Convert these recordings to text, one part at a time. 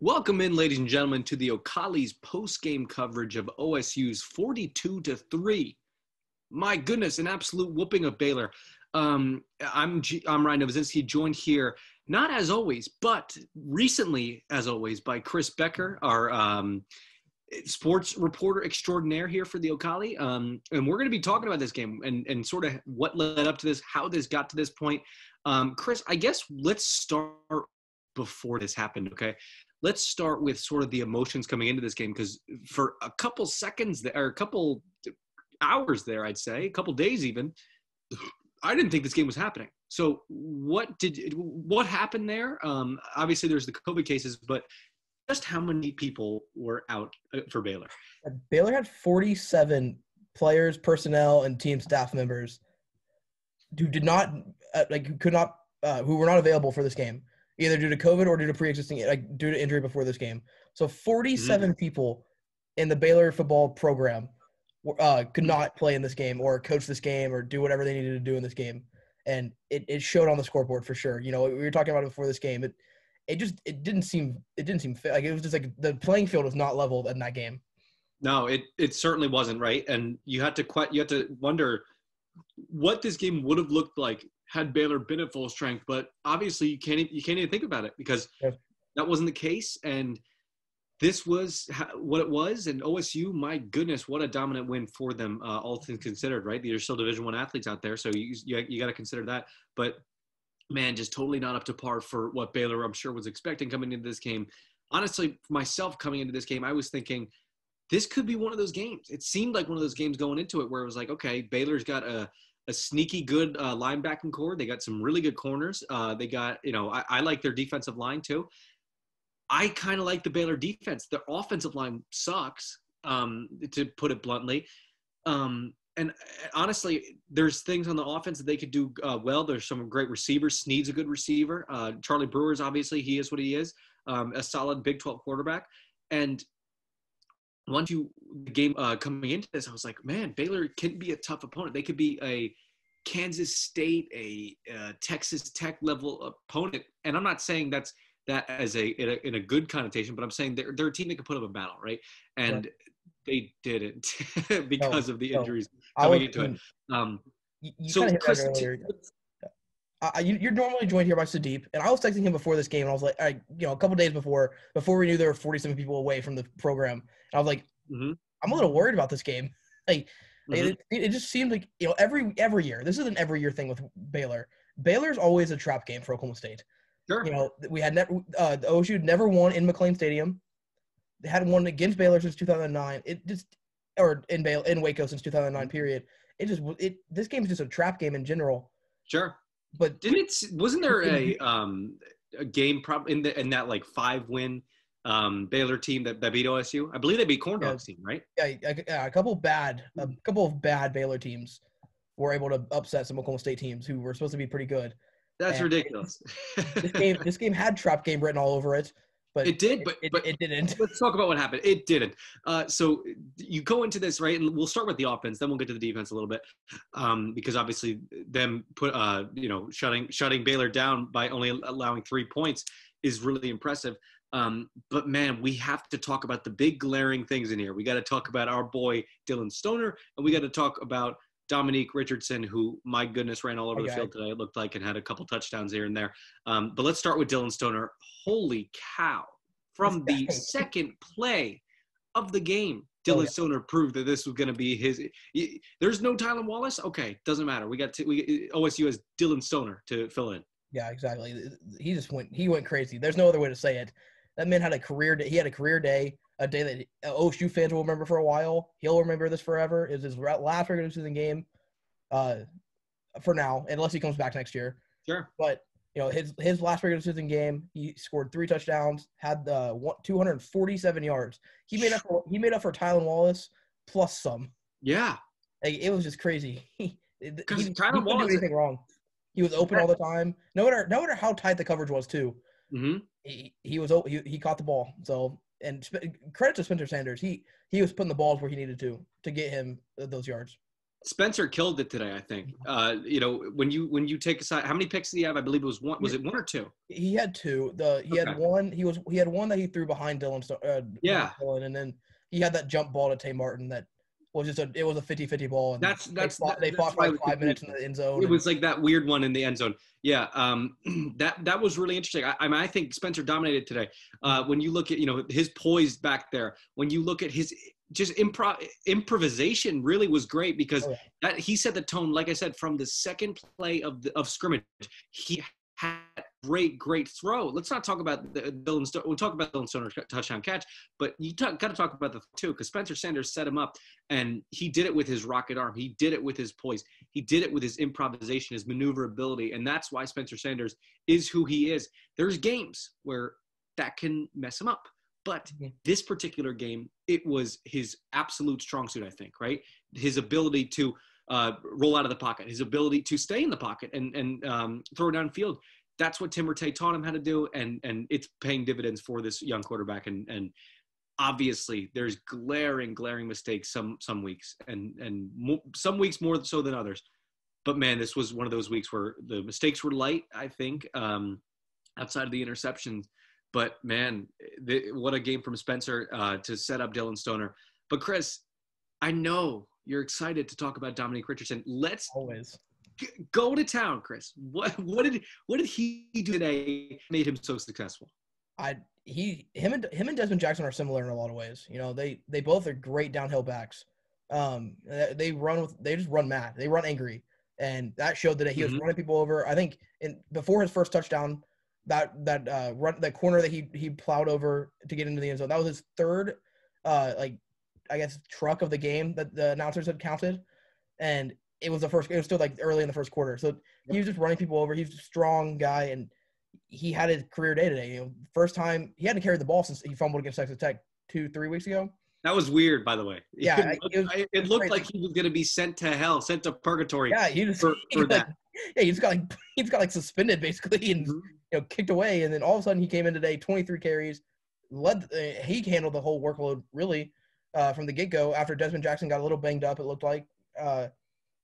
Welcome in, ladies and gentlemen, to the O'Colly's post-game coverage of OSU's 42-3. My goodness, an absolute whooping of Baylor. I'm Ryan Novozinski, joined here, not as always, but recently, as always, by Chris Becker, our sports reporter extraordinaire here for the O'Colly. And we're going to be talking about this game and sort of what led up to this, how this got to this point. Chris, I guess let's start before this happened, okay? Let's start with sort of the emotions coming into this game, because for a couple seconds there, or a couple hours there, I'd say, a couple days even, I didn't think this game was happening. So what happened there? Obviously, there's the COVID cases, but just how many people were out for Baylor? Baylor had 47 players, personnel, and team staff members who did not, who were not available for this game, either due to COVID or due to pre-existing, due to injury before this game. So 47 people in the Baylor football program could not play in this game or coach this game or do whatever they needed to do in this game. And it showed on the scoreboard for sure. You know, we were talking about it before this game. It didn't seem fair. Like, it was just like the playing field was not leveled in that game. No, it certainly wasn't, right? And you had to wonder what this game would have looked like had Baylor been at full strength. But obviously you can't even think about it, because that wasn't the case. And this was what it was. And OSU, my goodness, what a dominant win for them, all things considered, right? These are still Division I athletes out there, so you got to consider that. But man, just totally not up to par for what Baylor, I'm sure, was expecting coming into this game. Honestly, myself coming into this game, I was thinking this could be one of those games. It seemed like one of those games going into it where it was like, okay, Baylor's got a sneaky good linebacking core. They got some really good corners. They got, I like their defensive line too. I kind of like the Baylor defense. Their offensive line sucks, to put it bluntly. And honestly, there's things on the offense that they could do well. There's some great receivers. Snead's a good receiver. Charlie Brewer's, obviously, he is what he is, a solid Big 12 quarterback. And once the game coming into this, I was like, man, Baylor can be a tough opponent. They could be a Kansas State, a Texas Tech level opponent. And I'm not saying that as in a good connotation, but I'm saying they're a team that can put up a battle, right? And they didn't because of the injuries coming into it. So Chris, you're normally joined here by Sadeep, and I was texting him before this game, and I was like, a couple days before we knew there were 47 people away from the program, and I was like, I'm a little worried about this game. It just seemed like, every year, this is an every year thing with Baylor. Baylor's always a trap game for Oklahoma State. Sure. We had OSU never won in McLean Stadium. They hadn't won against Baylor since 2009. In Waco since 2009. Period. This game is just a trap game in general. Sure. But wasn't there a game in that like 5-win Baylor team that beat OSU? I believe they beat Cornhusk's team, right? Yeah, a couple of bad Baylor teams were able to upset some Oklahoma State teams who were supposed to be pretty good. That's ridiculous. This game had trap game written all over it. But it did, but it didn't. Let's talk about what happened. It didn't. So you go into this, right, and we'll start with the offense, then we'll get to the defense a little bit, because obviously them shutting Baylor down by only allowing 3 points is really impressive. But man, we have to talk about the big glaring things in here. We got to talk about our boy Dylan Stoner, and we got to talk about Dominique Richardson, who, my goodness, ran all over the field today, it looked like, and had a couple touchdowns here and there. But let's start with Dylan Stoner. Holy cow. From the second play of the game, Dylan Stoner proved that this was going to be his. There's no Tylan Wallace? Okay, doesn't matter. OSU has Dylan Stoner to fill in. Yeah, exactly. He went crazy. There's no other way to say it. That man had a career day. He had a career day, a day that OSU fans will remember for a while. He'll remember this forever. It was his last regular season game for now, unless he comes back next year. Sure. But, his last regular season game, he scored 3 touchdowns, had 247 yards. He made up for Tylan Wallace plus some. Yeah. It was just crazy. Because Tylan Wallace didn't do anything wrong. He was open all the time. No matter how tight the coverage was too. He caught the ball. So, and credit to Spencer Sanders. He was putting the balls where he needed to get him those yards. Spencer killed it today, I think. When you take aside, how many picks did he have? I believe it was one. Was it one or two? He had two. He Okay. had one. He had one that he threw behind Dylan. Yeah. Dylan, and then he had that jump ball to Tay Martin that was just it was a 50-50 ball. And they fought for like 5 minutes in the end zone. It was like that weird one in the end zone. Yeah. That was really interesting. I think Spencer dominated today. When you look at his poise back there, when you look at his just improvisation really was great because that he set the tone, like I said, from the second play of scrimmage. He had great throw. Let's not talk about Dylan Stoner. We'll talk about Dylan Stoner's touchdown catch, but you got to talk about the two because Spencer Sanders set him up, and he did it with his rocket arm. He did it with his poise. He did it with his improvisation, his maneuverability, and that's why Spencer Sanders is who he is. There's games where that can mess him up. But this particular game, it was his absolute strong suit, I think, right? His ability to roll out of the pocket, his ability to stay in the pocket and throw downfield. That's what Tim Rattay taught him how to do, and it's paying dividends for this young quarterback. And obviously, there's glaring mistakes some weeks, and some weeks more so than others. But, man, this was one of those weeks where the mistakes were light, I think, outside of the interceptions. But, man, what a game from Spencer to set up Dylan Stoner. But, Chris, I know you're excited to talk about Dominique Richardson. Let's always go to town, Chris. What did he do today made him so successful? Him and Desmond Jackson are similar in a lot of ways. They both are great downhill backs. They just run mad. They run angry, and that showed that he was running people over. I think before his first touchdown. That corner that he plowed over to get into the end zone. That was his third, truck of the game that the announcers had counted, and it was still like early in the first quarter. So he was just running people over. He's a strong guy, and he had his career day today. First time he hadn't carried the ball since he fumbled against Texas Tech 2-3 weeks ago. That was weird, by the way. Yeah, it looked like he was going to be sent to hell, sent to purgatory. Yeah, for that. Yeah, he just got suspended basically and kicked away, and then all of a sudden he came in today, 23 carries, he handled the whole workload really from the get-go after Desmond Jackson got a little banged up, it looked like, and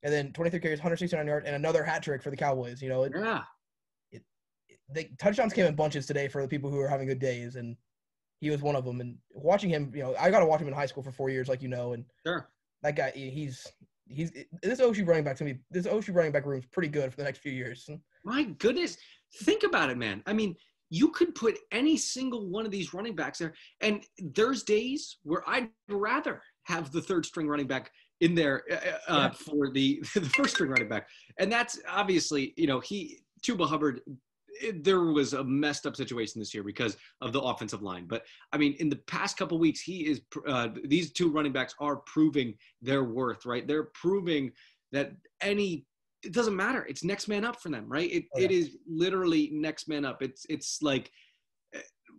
then 23 carries, 169 yards, and another hat trick for the Cowboys. The touchdowns came in bunches today for the people who are having good days, and he was one of them. And watching him, I got to watch him in high school for 4 years, like and sure, that guy, he's this OSU running back room is pretty good for the next few years. My goodness, think about it, man. I mean, you could put any single one of these running backs there, and there's days where I'd rather have the third string running back in there for the first string running back, and that's obviously Chuba Hubbard. There was a messed up situation this year because of the offensive line. But, I mean, in the past couple of weeks, these two running backs are proving their worth, right? They're proving that it doesn't matter. It's next man up for them, right? It is literally next man up. It's like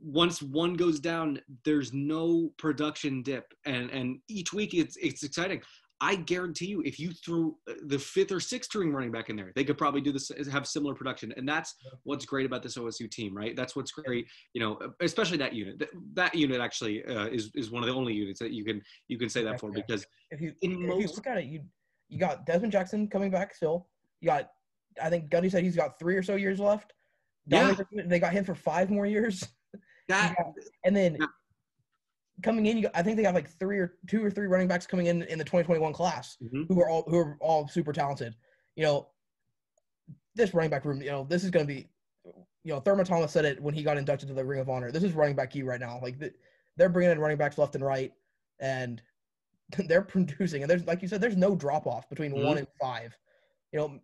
once one goes down, there's no production dip. And each week it's exciting. I guarantee you, if you threw the fifth or sixth string running back in there, they could probably do this, have similar production. And that's what's great about this OSU team, right? That's what's great, especially that unit. That unit actually is one of the only units that you can say that for, because if you look at it, you got Desmond Jackson coming back still. You got, I think Gundy said he's got 3 or so years left. They got him for 5 more years. Coming in, I think they have like 2 or 3 running backs coming in the 2021 class who are all super talented. This running back room, this is going to be, Thurman Thomas said it when he got inducted to the Ring of Honor. This is running back key right now. Like they're bringing in running backs left and right, and they're producing. And there's, like you said, there's no drop off between 1 and 5.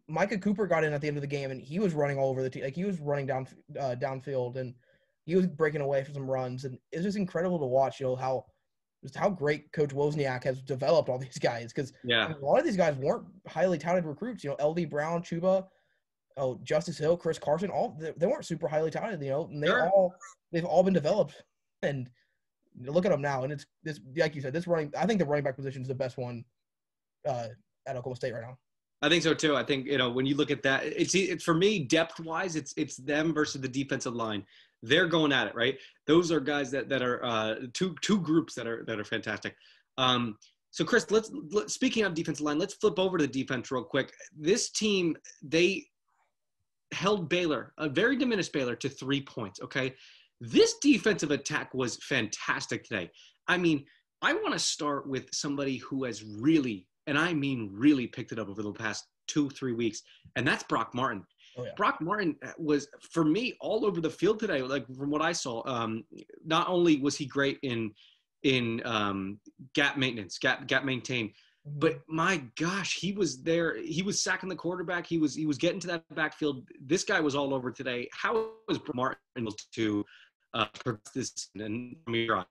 Micah Cooper got in at the end of the game, and he was running all over the team. Like he was running downfield, and he was breaking away for some runs, and it's just incredible to watch, how great Coach Wozniak has developed all these guys. Because a lot of these guys weren't highly touted recruits. LD Brown, Chuba, Justice Hill, Chris Carson, they weren't super highly touted. And they've all been developed. And look at them now, and it's this, like you said, I think the running back position is the best one at Oklahoma State right now. I think so too. I think when you look at that, it's for me depth wise, it's them versus the defensive line. They're going at it, right? Those are guys that are two groups that are fantastic. So, Chris, speaking of defensive line, let's flip over to the defense real quick. This team, they held Baylor, a very diminished Baylor, to 3 points, okay? This defensive attack was fantastic today. I mean, I want to start with somebody who has really, and I mean really, picked it up over the past 2-3 weeks, and that's Brock Martin. Oh, yeah. Brock Martin was, for me, all over the field today. Like, from what I saw, not only was he great in gap maintenance, gap maintain, but my gosh, he was there. He was sacking the quarterback. He was getting to that backfield. This guy was all over today. How was Martin able to progress this and from here on?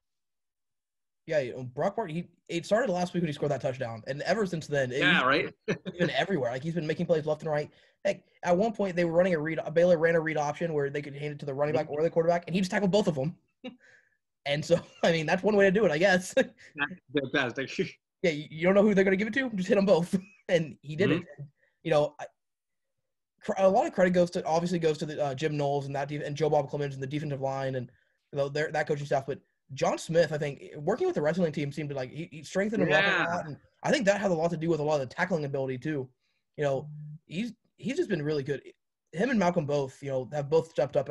Yeah, Brock Martin, it started last week when he scored that touchdown. And ever since then, right? He's been everywhere. Like, he's been making plays left and right. Heck, at one point, they were running Baylor ran a read option where they could hand it to the running back or the quarterback, and he just tackled both of them. And so, I mean, that's one way to do it, I guess. Fantastic. Yeah, you don't know who they're going to give it to? Just hit them both. And he did it. You know, a lot of credit obviously goes to the Jim Knowles and Joe Bob Clemens and the defensive line and that coaching staff. But John Smith, I think, working with the wrestling team seemed to like he strengthened him up a lot. And I think that had a lot to do with a lot of the tackling ability too. You know, he's just been really good. Him and Malcolm both, you know, have both stepped up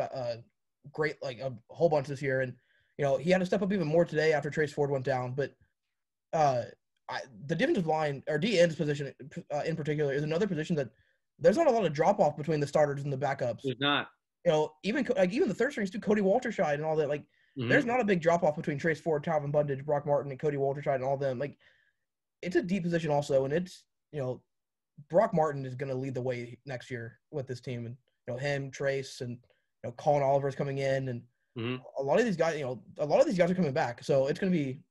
great, like a whole bunch this year. And, you know, he had to step up even more today after Trace Ford went down. But the defensive line, or DN's position in particular, is another position that there's not a lot of drop off between the starters and the backups. There's not. You know, even the third strings too, Cody Walterscheid and all that. Like, there's not a big drop off between Trace Ford, Talvin Bundage, Brock Martin, and Cody Walterscheid and all of them. Like, it's a deep position also, and it's, you know, Brock Martin is going to lead the way next year with this team, and, you know, him, Trace, and, you know, Colin Oliver's coming in, and a lot of these guys, you know, are coming back, so it's going to be.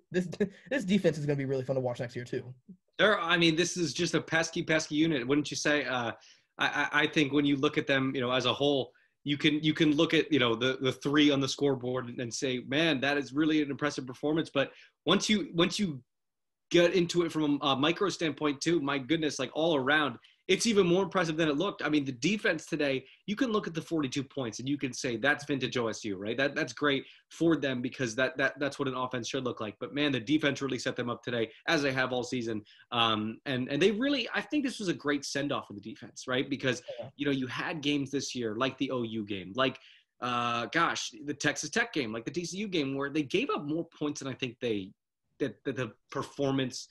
This defense is going to be really fun to watch next year too. I mean, this is just a pesky unit, wouldn't you say? I think when you look at them, you know, as a whole, you can look at, you know, the three on the scoreboard and say, man, that is really an impressive performance. But once you get into it from a micro standpoint too, my goodness, like all around, it's even more impressive than it looked. I mean, the defense today, you can look at the 42 points and you can say that's vintage OSU, right? That's great for them because that's what an offense should look like. But man, the defense really set them up today, as they have all season. And they really, I think this was a great send-off for the defense, right? Because, you know, you had games this year like the OU game, like, the Texas Tech game, like the TCU game, where they gave up more points than I think that the performance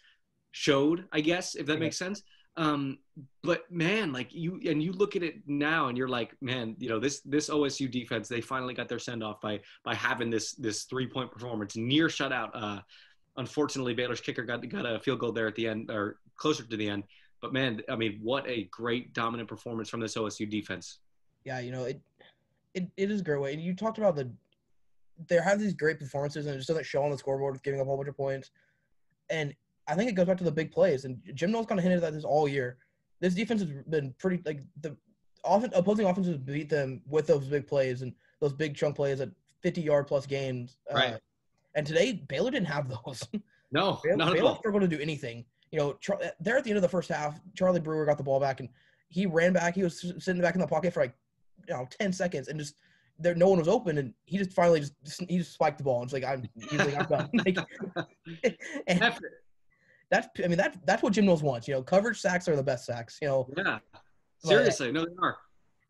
showed, I guess, if that makes sense. But man, like you look at it now and you're like, man, you know, this OSU defense, they finally got their send off by having this 3-point performance, near shutout. Unfortunately, Baylor's kicker got a field goal there at the end, or closer to the end. But man, I mean, what a great dominant performance from this OSU defense. Yeah, you know, it is a great way. And you talked about they have these great performances and it just doesn't show on the scoreboard with giving up a whole bunch of points. And I think it goes back to the big plays, and Jim Knowles kind of hinted at this all year. This defense has been pretty, like, opposing offenses beat them with those big plays and those big chunk plays at 50-yard plus games. Right. And today, Baylor didn't have those. No, not at Baylor all. struggled to do anything. You know, there at the end of the first half, Charlie Brewer got the ball back, and he ran back. He was sitting back in the pocket for, like, 10 seconds, and just no one was open, and he just finally just spiked the ball. And it's like, I'm done. And that's what Jim Knowles wants. You know, coverage sacks are the best sacks. You know. Yeah. Seriously, no, they are.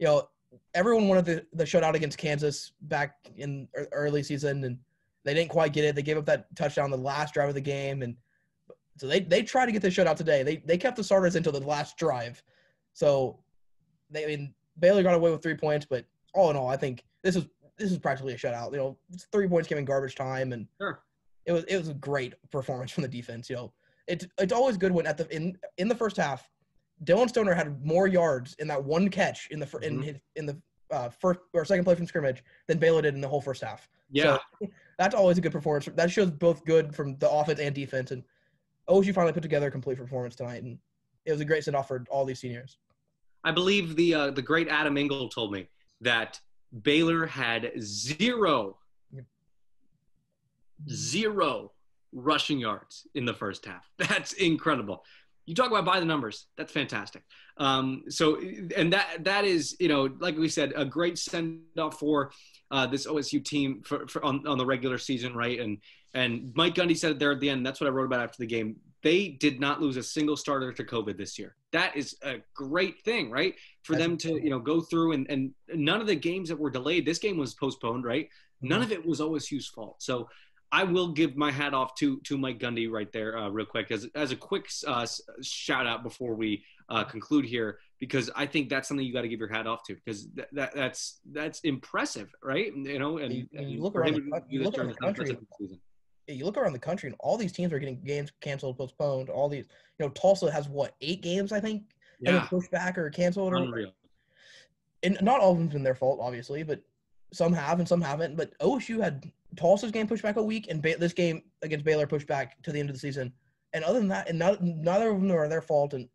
You know, everyone wanted the shutout against Kansas back in early season, and they didn't quite get it. They gave up that touchdown the last drive of the game, and so they tried to get the shutout today. They kept the starters until the last drive. So Baylor got away with 3 points, but all in all, I think this is practically a shutout. You know, 3 points came in garbage time, and it was a great performance from the defense. You know. It's always good when in the first half, Dylan Stoner had more yards in that one catch in the first or second play from scrimmage than Baylor did in the whole first half. Yeah, so that's always a good performance. That shows both good from the offense and defense. And OSU finally put together a complete performance tonight, and it was a great send-off for all these seniors. I believe the great Adam Engel told me that Baylor had zero rushing yards in the first half. That's incredible. You talk about by the numbers. That's fantastic. So that is, you know, like we said, a great send off for this OSU team for on the regular season, right? And And Mike Gundy said it there at the end. That's what I wrote about after the game. They did not lose a single starter to COVID this year. That is a great thing, right? For them to, go through and none of the games that were delayed, this game was postponed, right? Mm-hmm. None of it was OSU's fault. So I will give my hat off to Mike Gundy right there real quick as a quick shout out before we conclude here, because I think that's something you got to give your hat off to, because that's impressive, right? And you look around the country. You look around the country, and all these teams are getting games canceled, postponed. All these, Tulsa has 8 games, I think, pushed back or canceled. Unreal. And not all of them's been their fault, obviously, but some have and some haven't. But OSU had Tulsa's game pushed back a week, and this game against Baylor pushed back to the end of the season. And other than that, and neither of them are their fault. And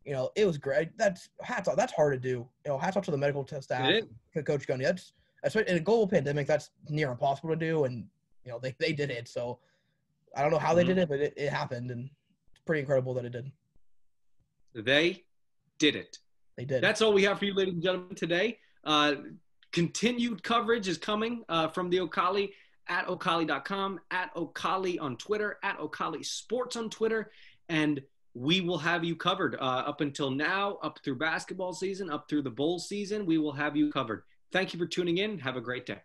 it was great. That's hats off. That's hard to do. Hats off to the medical staff, to Coach Gundy. That's in a global pandemic. That's near impossible to do, and they did it. So I don't know how they did it, but it happened, and it's pretty incredible that it did. They did it. They did. That's all we have for you, ladies and gentlemen, today. Continued coverage is coming from the Ocali at Ocali.com, at Ocali on Twitter, at Ocali Sports on Twitter, and we will have you covered up until now, up through basketball season, up through the bowl season. We will have you covered. Thank you for tuning in. Have a great day.